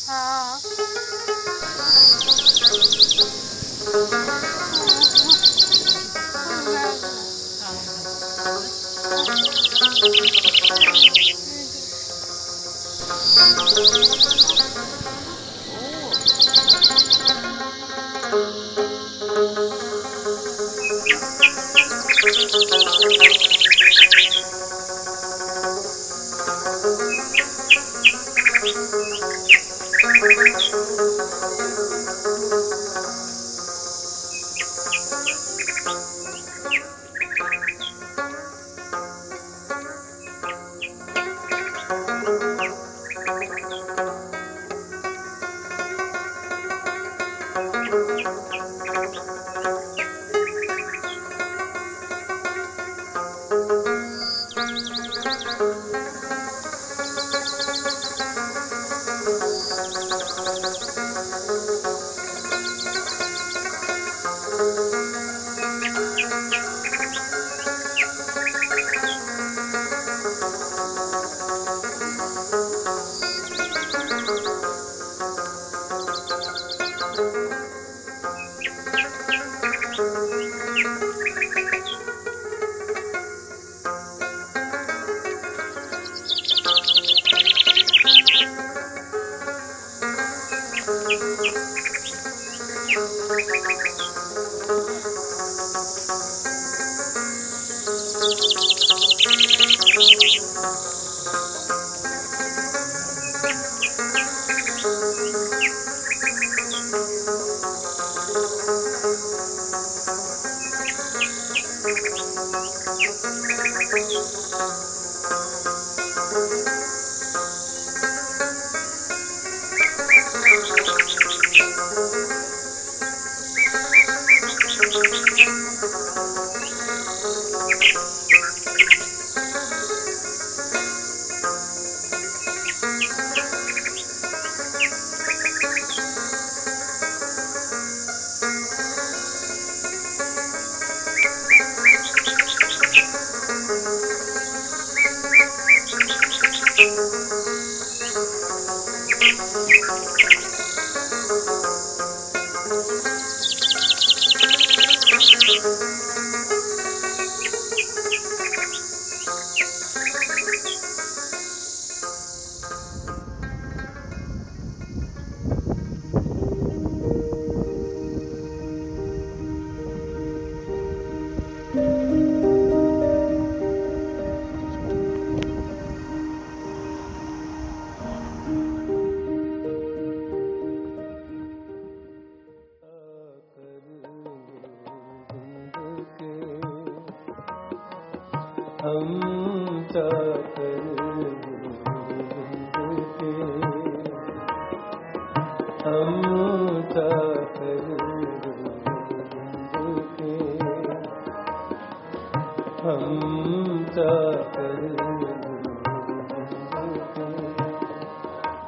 हाँ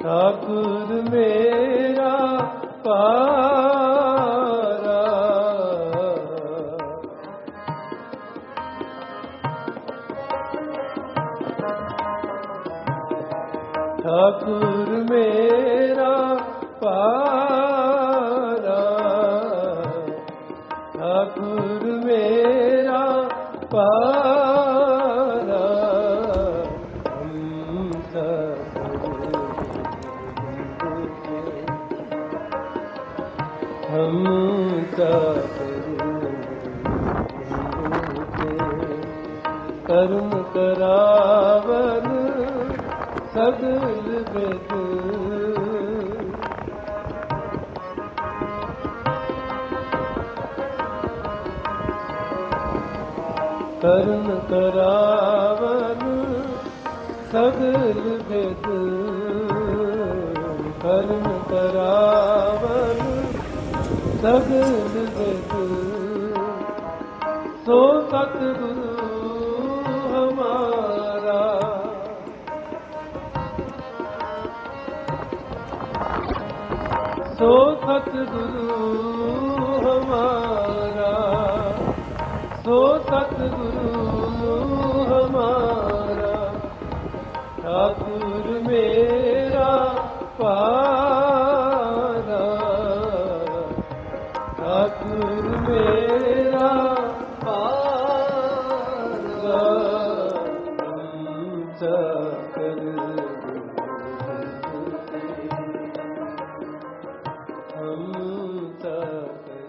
ठाकुर मेरा पारा ठाकुर मेरा पारा ठाकुर मेरा पारा हम कर्म करावन सगल बेद कर्म करावन सगल बेद कर्म करावन सगल बेद सो सतगुरु हमारा सो सतगुरु हमारा सो सतगुरु हमारा ठाकुर मेरा पारा, ठाकुर मेरा पारा, हम चाकर हम चाकर।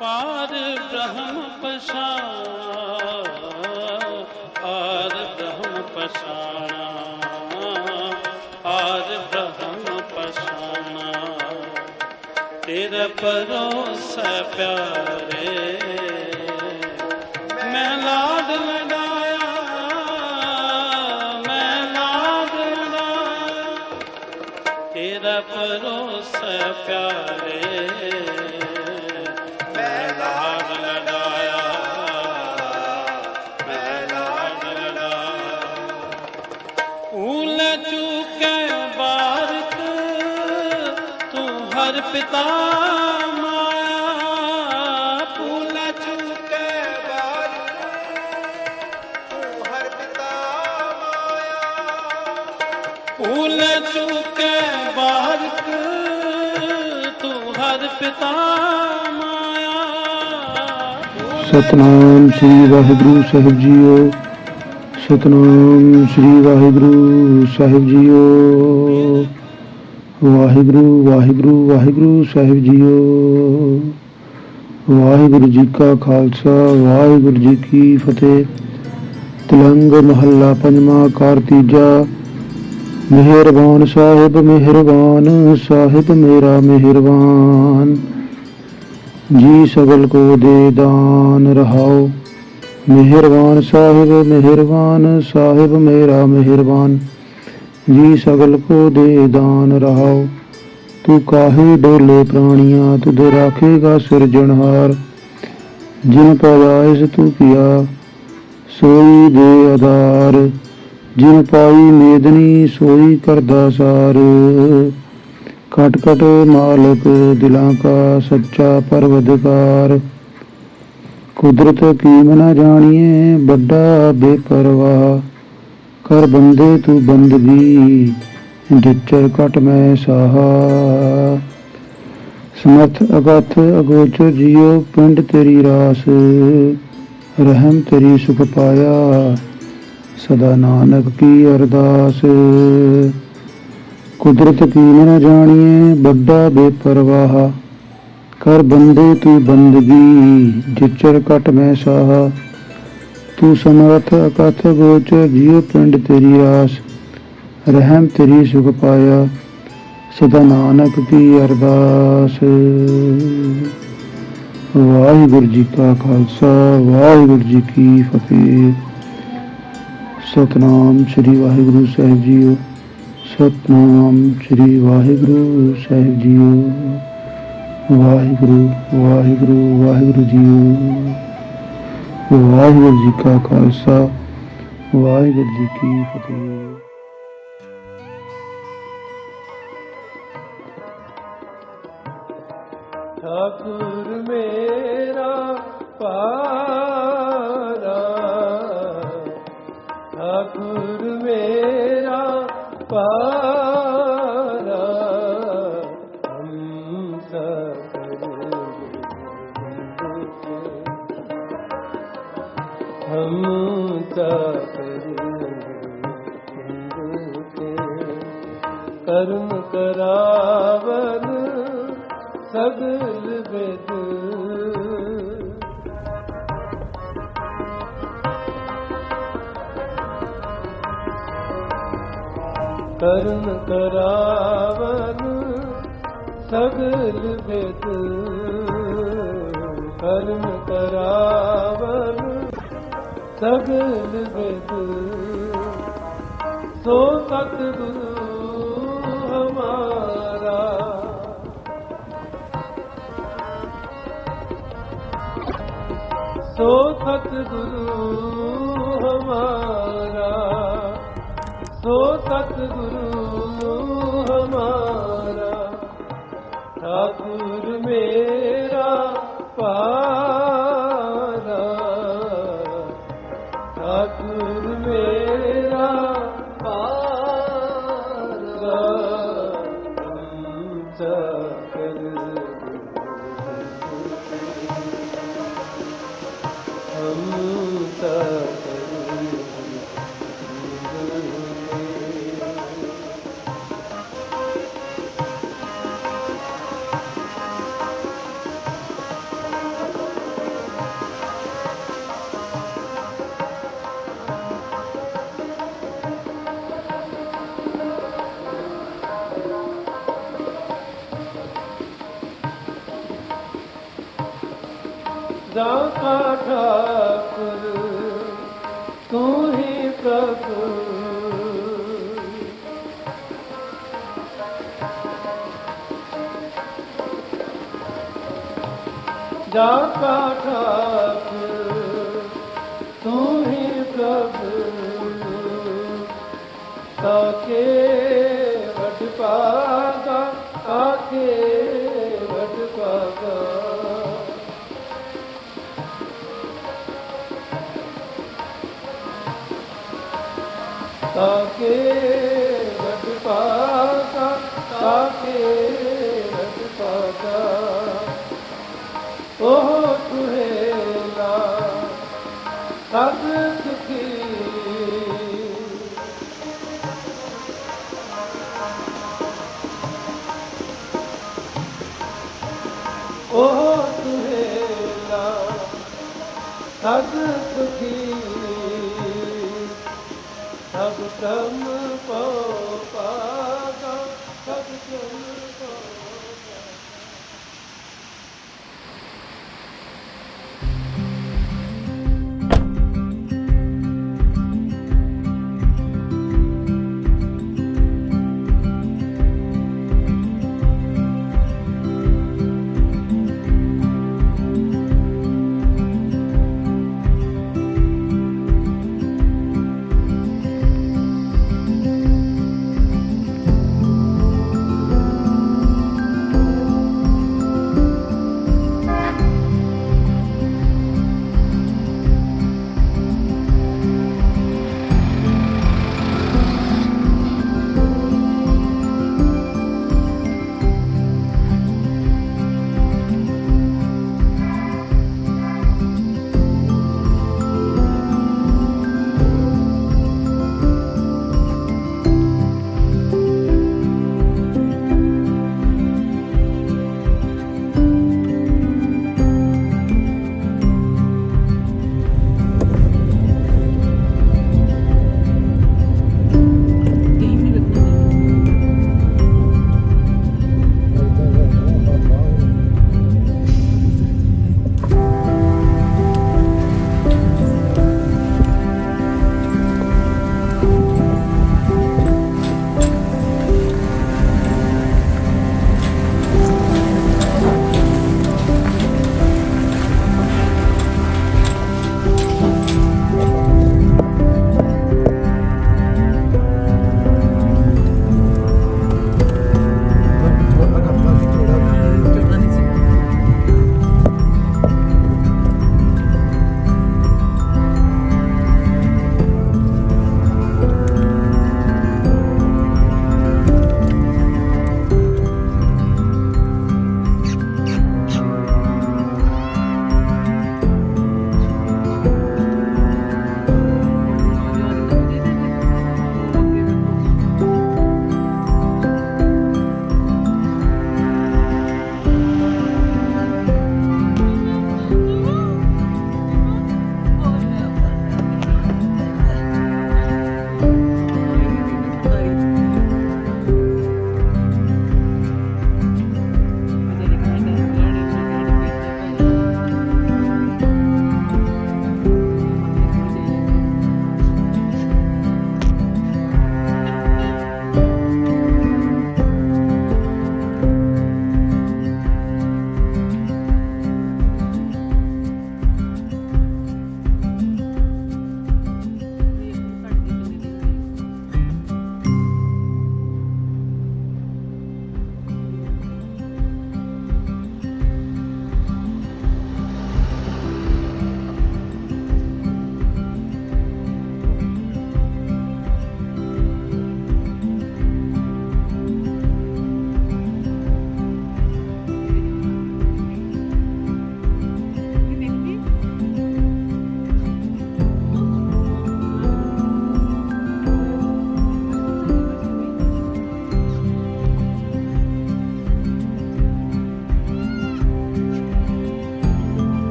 पार ब्रह्म पछाण, पार ब्रह्म पछाणा, पार ब्रह्म पछाणा, तेरे भरोसे प्यारे मैं लाड लडाया, मैं लाड लडाया, तेरे भरोसे प्यारे पिता माया, फूल चूके बार तू हर पिता माया, फूल चूके बार तू हर पिता माया। सतनाम श्री वाहिगुरु साहिब जीओ, सतनाम श्री वाहिगुरु साहिब जीओ, वाहिगुरु वाहिगुरु वाहिगुरु साहिब जीओ। वाहिगुरु जी का खालसा, वाहिगुरु जी की फतेह। तिलंग महला पंजवा कार तीजा। मेहरबान साहिब मेरा मेहरबान, जी सगल को दे दान रहाओ। मेहरबान साहिब मेरा मेहरबान, जी सगल को दे दान रहाओ। तू काहे डोले प्राणियां, तुझे राखेगा सिरजनहार। जिन पैदाइश तू किया सोई दे आधार, जिन पाई मेदनी सोई करदा सार। कट कट मालक दिलां का सच्चा परवदगार, कुदरत कीम न जानिए बड़ा बेपरवाह। कर बंदे तू बंदगी जिचर कट मैं साहा। समर्थ अगथ अगोचर जियो पिंड तेरी रास, रहम तेरी सुख पाया सदा नानक की अरदास। कुदरत की न जानिए बड़ा बेपरवाह, कर बंदे तू बंदगी जिचर कट मैं साहा। तू समर्थ अकथ गोचर जियो पिंड तेरी रास, रहम तेरी सुख पाया सदा नानक की अरदास। वाहिगुरु जी का खालसा, वाहिगुरु जी की फतेह। सतनाम श्री वाहिगुरु साहिब जीओ, सतनाम श्री वाहिगुरु साहिब जीओ। वाहिगुरु वाहिगुरु वाहिगुरु जीओ। वाहिगुरु जी का खालसा, वाहिगुरु जी की फतेह। ठाकुर मेरा पारा, ठाकुर मेरा पारा, हम हम ਕਰਨ ਕਰਾਵਨ ਸਗਲ ਵਿਦ ਕਰਨ ਕਰਾਵਨ ਸਗਲ ਵਿਦ ਕਰਨ ਕਰਾਵਨ ਸਗਲ ਵਿਦ ਸੋ ਸਤਿਗੁਰੂ ਹਮਾਰਾ ਸੋ ਸਤਿਗੁਰੂ ਹਮਾਰਾ ਸੋ ਸਤਿਗੁਰੂ ਹਮਾਰਾ ਠਾਕੁਰ ਮੇਰਾ ਪਾਰਾ ਠਾਕੁਰ ਮੇਰਾ ਦਾਤਾ ਠਾਕੁਰ ਤੂੰ ਹੀ ਪ੍ਰਭੂ ਦਾਤਾ ਠਾਕੁਰ ਤੂੰ ਹੀ ਪ੍ਰਭੂ ਤਾਕੇ ਵਡ ਪਾਗਾ ਤਾਕੇ ਵਡ ਪਾਗਾ ਤਾਕੇ ਵਡ ਪਾਗਾ ਤਾਕੇ ਵਡ ਪਾਗਾ ਉਹ ਸੁਹੇਲਾ ਸਦ ਸੁਖੀ ਉਹ ਸੁਹੇਲਾ ਸਦ ਸੁਖੀ ਸਭ ਕਮ ਪਉ ਪਾਗਾ ਸਭ ਕਮ ਪਉ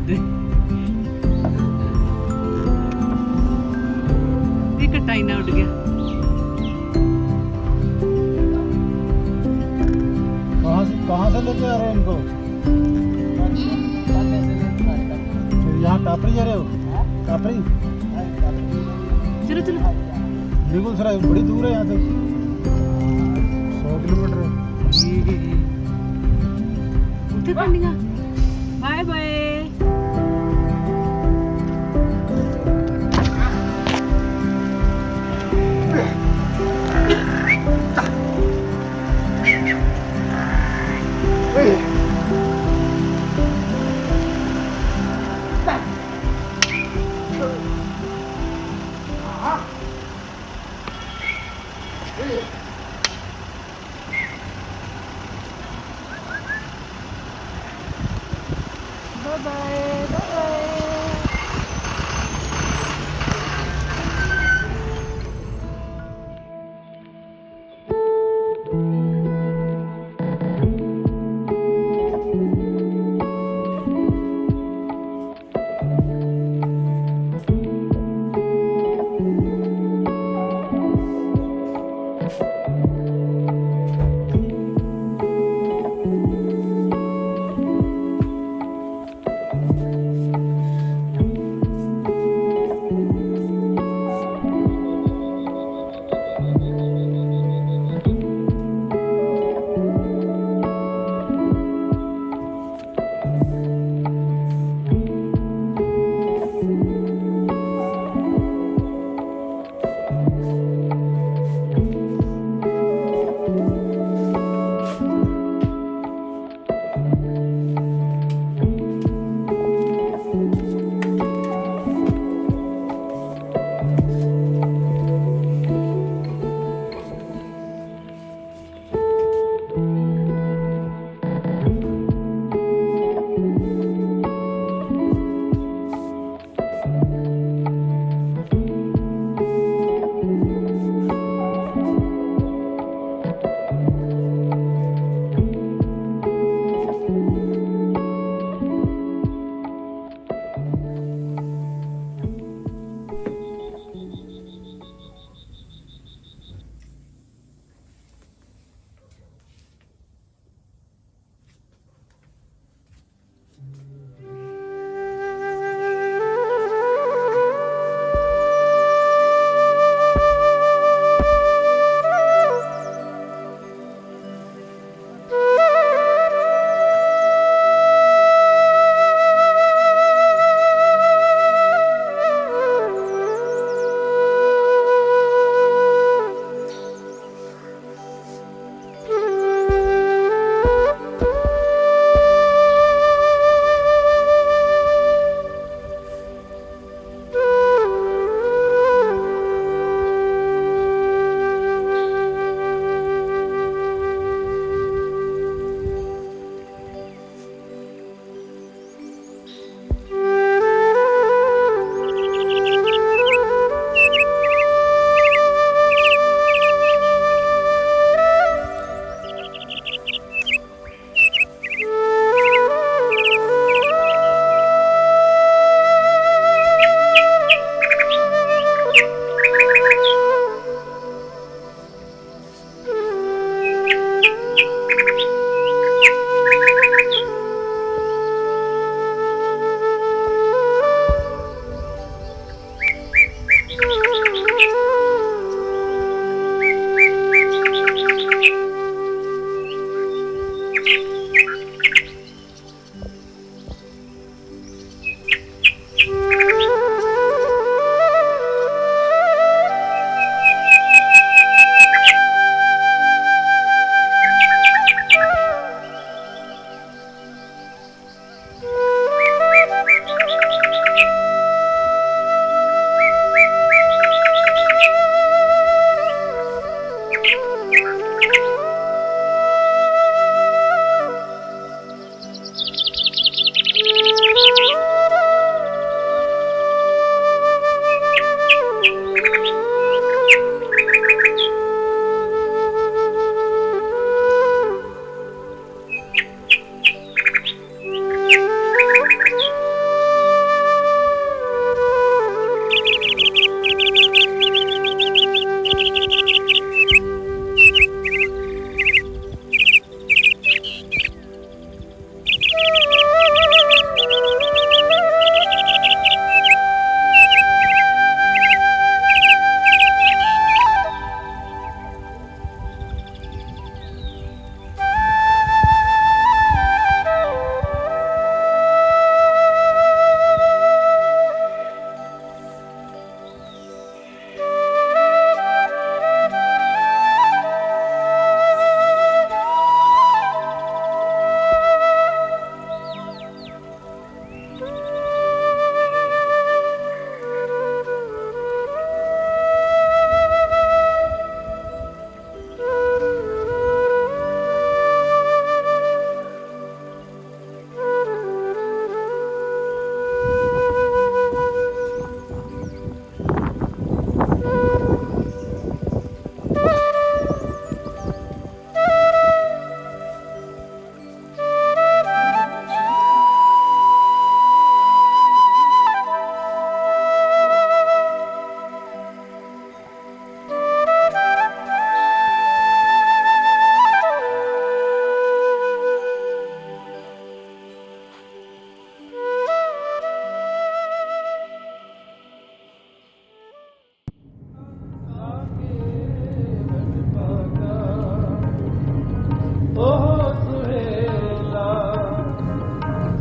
ये कटाई ना उड़ गया। कहाँ से लेके आ रहे हो इनको? यहाँ कापरी जा रहे हो? कापरी? चलो चलो। बिल्कुल सर, बड़ी दूर है यहाँ से, 100 किलोमीटर है। उठे पंडिगा, bye bye. Bye bye. Bye bye.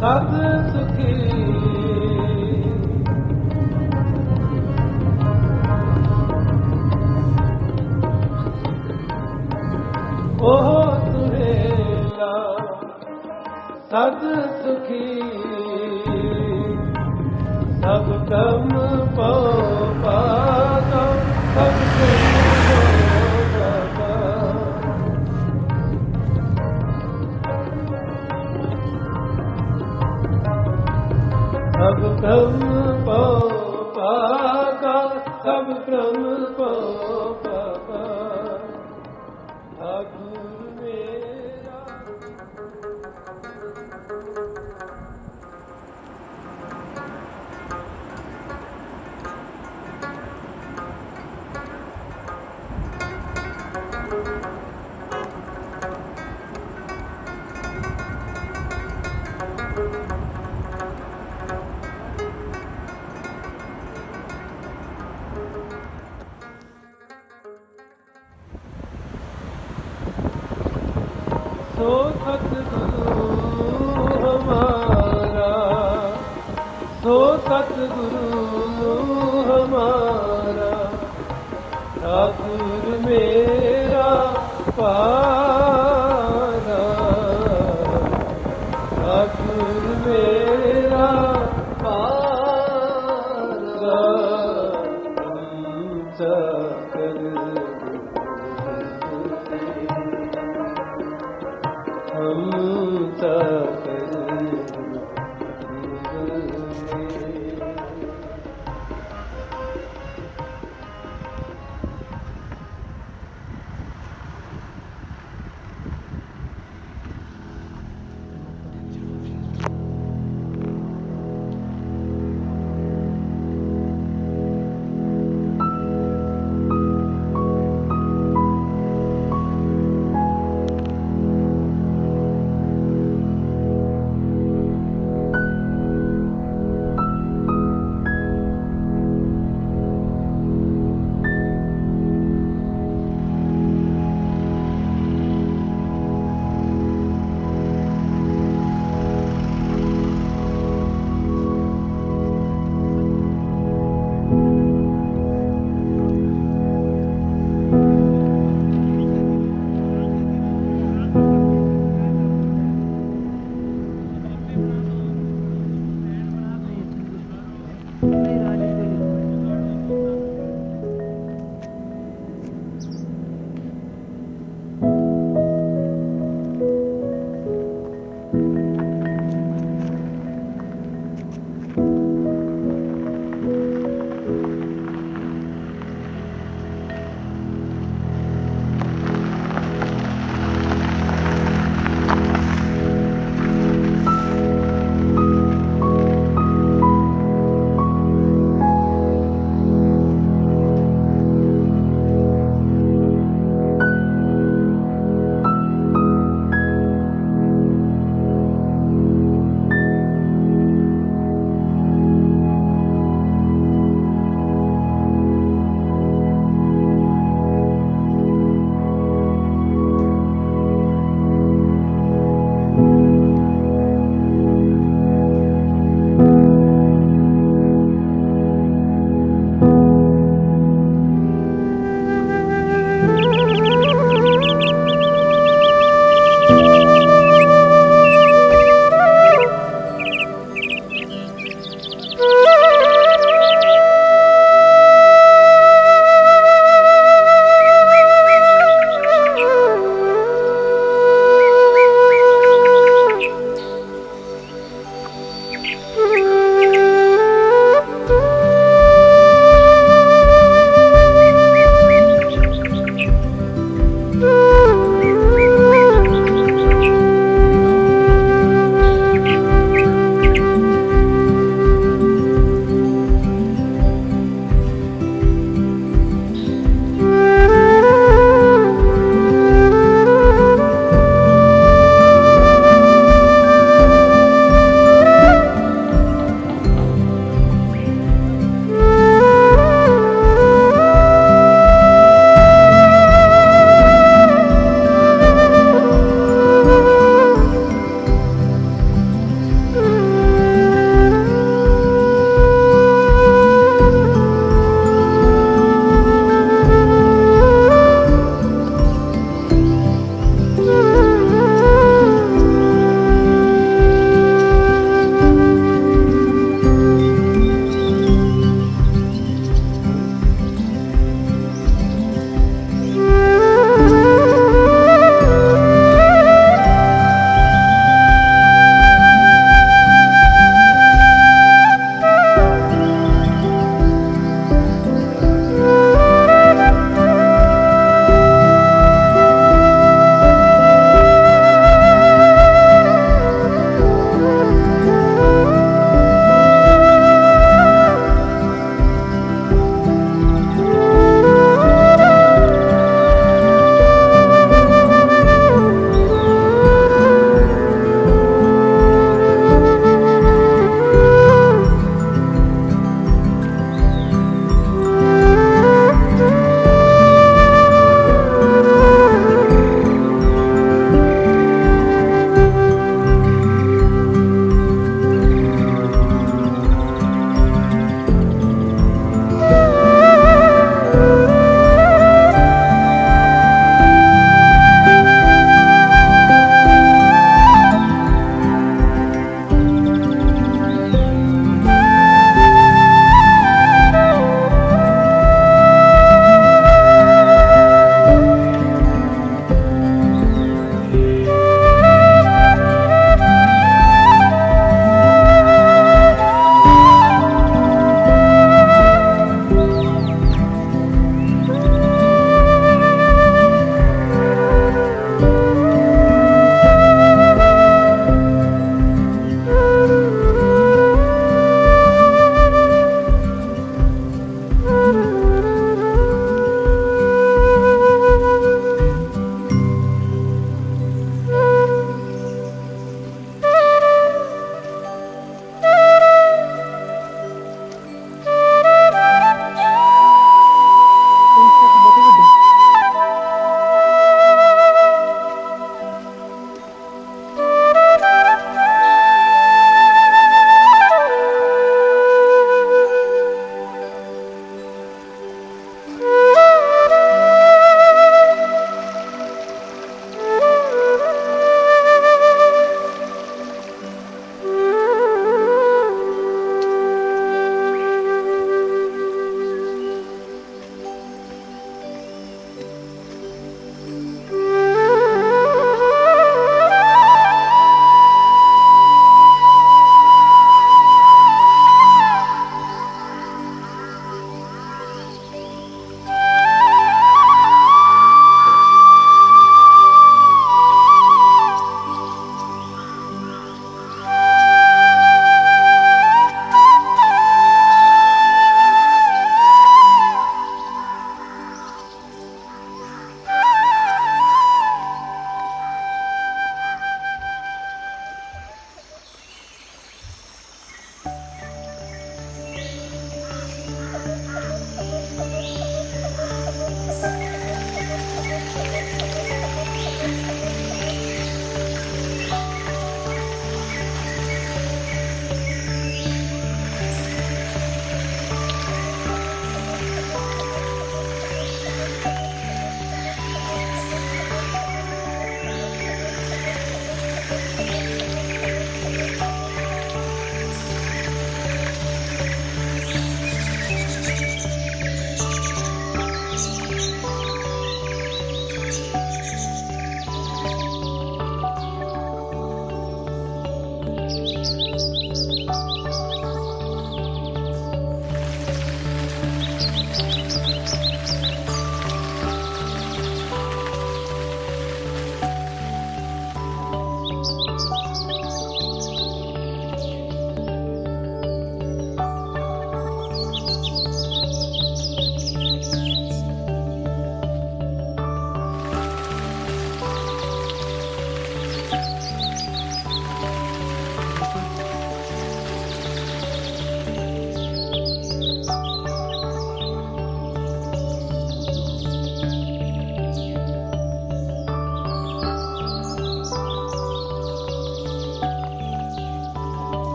ਸਦ ਸੁਖੀ ਉਹ ਸੁਹੇਲਾ ਸਦ ਸੁਖੀ ਸਭ ਕਮ ਪਉ ਪਾਤਾ ਸਭ ਸਭ ਕਮ ਪਉ ਪਾਤਾ ਸਭ ਕ੍ਰਮ ਪਉ ਪਾਤਾ ਠਾਕੁਰ ਮੇਰਾ ਸੋ ਸਤਿਗੁਰੂ ਹਮਾਰਾ ਸੋ ਸਤਿਗੁਰੂ ਹਮਾਰਾ ਠਾਕੁਰ ਮੇਰਾ ਪਾਰਾ ਠਾਕੁਰ ਮੇਰਾ ਪਾਰਾ ਸਕਲ ਹਮ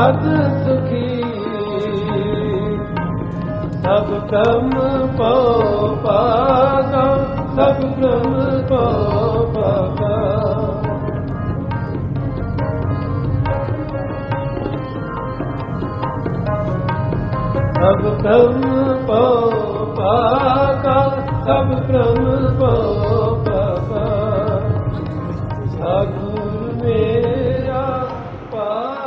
ਸਦ ਸੁਖੀ ਸਭ ਕਮ ਪਉ ਪਾਗਾ ਸਭ ਕਮ ਪਉ ਪਾਗਾ ਸਭ ਕਮ ਪਉ ਪਾਗਾ ਸਭ ਕਮ ਪਉ ਪਾਗਾ ਸਤਿਗੁਰ ਮੇਰਾ ਪਾਰਾ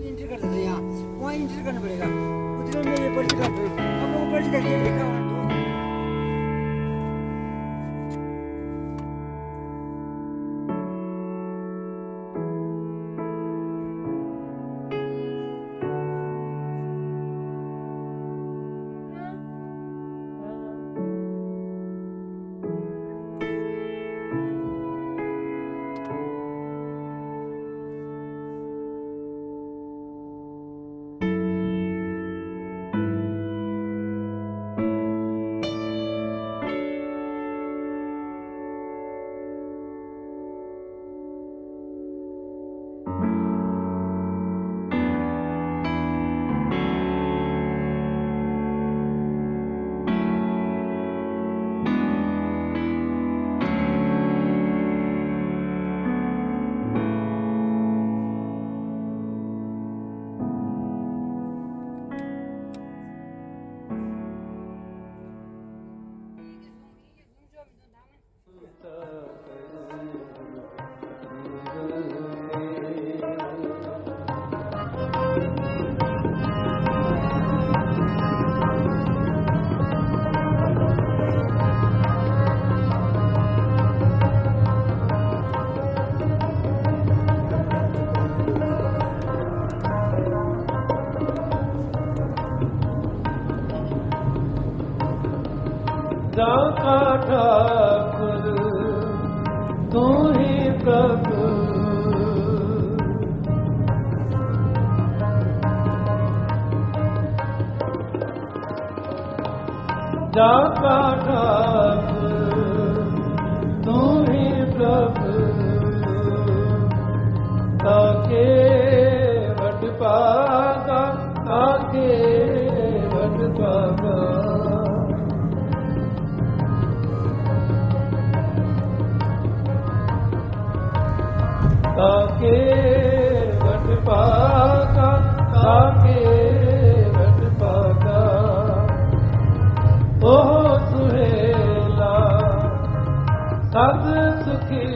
एंटर कर देते हैं यहाँ वहाँ एंटर करना पड़ेगा उधर में ये पर्ची काट दो अब वो पर्ची देखिए लिखा हुआ है जाका ठाकुर तू ही प्रभु जाका ठाकुर तू ही प्रभु ताके वट पागा ताके वट पागा ताके वट पागा ताके वट पागा ओ सुहेला सद सुखी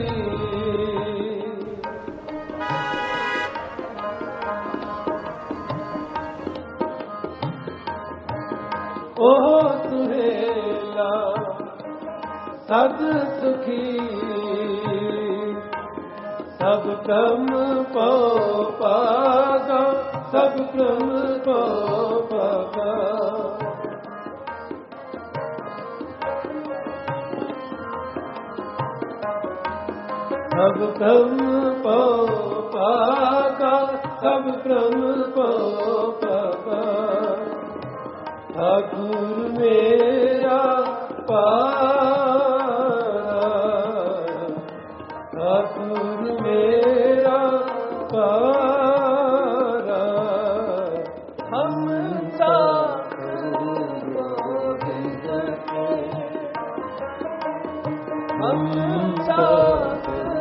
ओ सुहेला सद सुखी सब क्रम पाओ पागा सब क्रम पाओ पागा सब क्रम पाओ पागा सब क्रम पाओ पागा ठाकुर मेरा पारा ठाकुर मेरा पारा हम हम